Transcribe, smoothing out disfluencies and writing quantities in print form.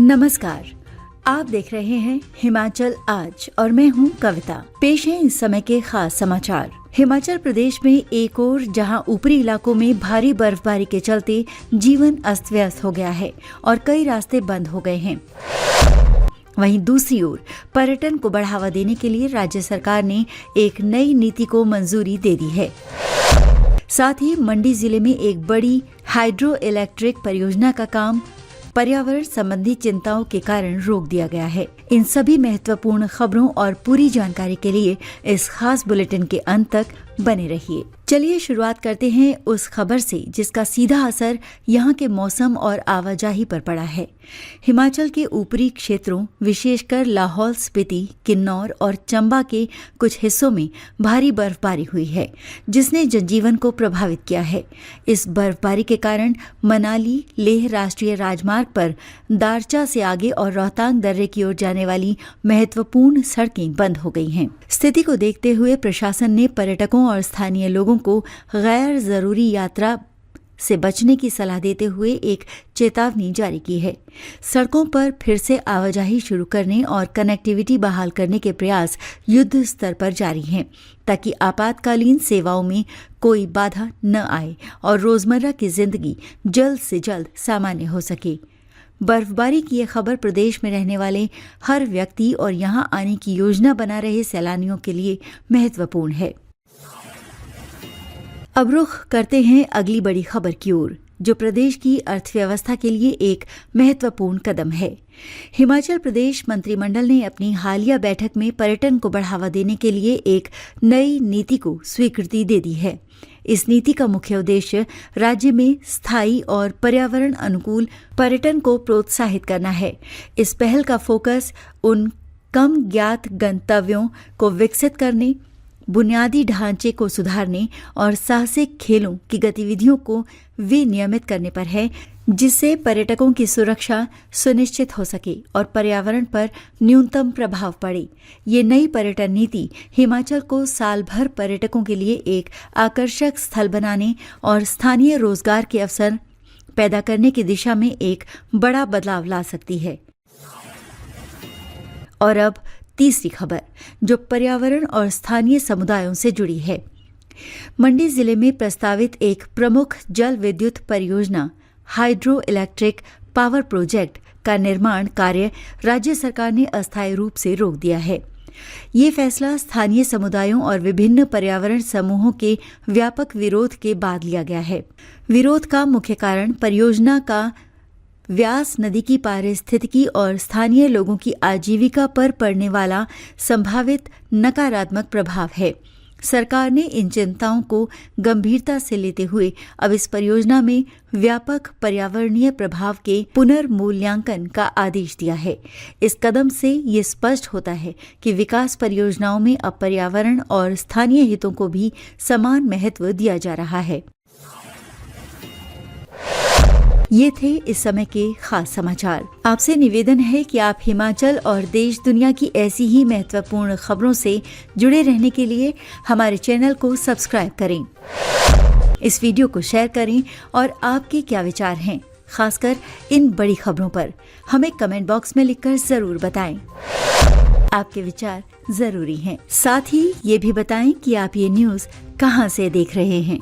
नमस्कार, आप देख रहे हैं हिमाचल आज और मैं हूं कविता। पेश है इस समय के खास समाचार। हिमाचल प्रदेश में एक ओर जहां ऊपरी इलाकों में भारी बर्फबारी के चलते जीवन अस्त व्यस्त हो गया है और कई रास्ते बंद हो गए हैं, वहीं दूसरी ओर पर्यटन को बढ़ावा देने के लिए राज्य सरकार ने एक नई नीति को मंजूरी दे दी है। साथ ही मंडी जिले में एक बड़ी हाइड्रो इलेक्ट्रिक परियोजना का काम पर्यावरण संबंधी चिंताओं के कारण रोक दिया गया है। इन सभी महत्वपूर्ण खबरों और पूरी जानकारी के लिए इस खास बुलेटिन के अंत तक बने रहिए। चलिए शुरुआत करते हैं उस खबर से जिसका सीधा असर यहाँ के मौसम और आवाजाही पर पड़ा है। हिमाचल के ऊपरी क्षेत्रों विशेषकर लाहौल स्पीति, किन्नौर और चंबा के कुछ हिस्सों में भारी बर्फबारी हुई है, जिसने जनजीवन को प्रभावित किया है। इस बर्फबारी के कारण मनाली लेह राष्ट्रीय राजमार्ग पर दारचा से आगे और रोहतांग दर्रे की ओर जाने वाली महत्वपूर्ण सड़कें बंद हो गई हैं। स्थिति को देखते हुए प्रशासन ने पर्यटकों और स्थानीय लोगों को गैर जरूरी यात्रा से बचने की सलाह देते हुए एक चेतावनी जारी की है। सड़कों पर फिर से आवाजाही शुरू करने और कनेक्टिविटी बहाल करने के प्रयास युद्ध स्तर पर जारी हैं, ताकि आपातकालीन सेवाओं में कोई बाधा न आए और रोजमर्रा की जिंदगी जल्द से जल्द सामान्य हो सके। बर्फबारी की यह खबर प्रदेश में रहने वाले हर व्यक्ति और यहां आने की योजना बना रहे सैलानियों के लिए महत्वपूर्ण है। अब रुख करते हैं अगली बड़ी खबर की ओर, जो प्रदेश की अर्थव्यवस्था के लिए एक महत्वपूर्ण कदम है। हिमाचल प्रदेश मंत्रिमंडल ने अपनी हालिया बैठक में पर्यटन को बढ़ावा देने के लिए एक नई नीति को स्वीकृति दे दी है। इस नीति का मुख्य उद्देश्य राज्य में स्थायी और पर्यावरण अनुकूल पर्यटन को प्रोत्साहित करना है। इस पहल का फोकस उन कम ज्ञात गंतव्यों को विकसित करने, बुनियादी ढांचे को सुधारने और साहसिक खेलों की गतिविधियों को विनियमित करने पर है, जिससे पर्यटकों की सुरक्षा सुनिश्चित हो सके और पर्यावरण पर न्यूनतम प्रभाव पड़े। ये नई पर्यटन नीति हिमाचल को साल भर पर्यटकों के लिए एक आकर्षक स्थल बनाने और स्थानीय रोजगार के अवसर पैदा करने की दिशा में एक बड़ा बदलाव ला सकती है। और अब तीसरी खबर, जो पर्यावरण और स्थानीय समुदायों से जुड़ी है। मंडी जिले में प्रस्तावित एक प्रमुख जल विद्युत परियोजना हाइड्रो इलेक्ट्रिक पावर प्रोजेक्ट का निर्माण कार्य राज्य सरकार ने अस्थायी रूप से रोक दिया है। ये फैसला स्थानीय समुदायों और विभिन्न पर्यावरण समूहों के व्यापक विरोध के बाद लिया गया है। विरोध का मुख्य कारण परियोजना का व्यास नदी की पारिस्थितिकी और स्थानीय लोगों की आजीविका पर पड़ने वाला संभावित नकारात्मक प्रभाव है। सरकार ने इन चिंताओं को गंभीरता से लेते हुए अब इस परियोजना में व्यापक पर्यावरणीय प्रभाव के पुनर्मूल्यांकन का आदेश दिया है। इस कदम से ये स्पष्ट होता है कि विकास परियोजनाओं में अब पर्यावरण और स्थानीय हितों को भी समान महत्व दिया जा रहा है। ये थे इस समय के खास समाचार। आपसे निवेदन है कि आप हिमाचल और देश दुनिया की ऐसी ही महत्वपूर्ण खबरों से जुड़े रहने के लिए हमारे चैनल को सब्सक्राइब करें। इस वीडियो को शेयर करें और आपके क्या विचार हैं, खासकर इन बड़ी खबरों पर, हमें कमेंट बॉक्स में लिखकर जरूर बताएं। आपके विचार जरूरी हैं। साथ ही ये भी बताएं कि आप ये न्यूज़ कहां से देख रहे हैं।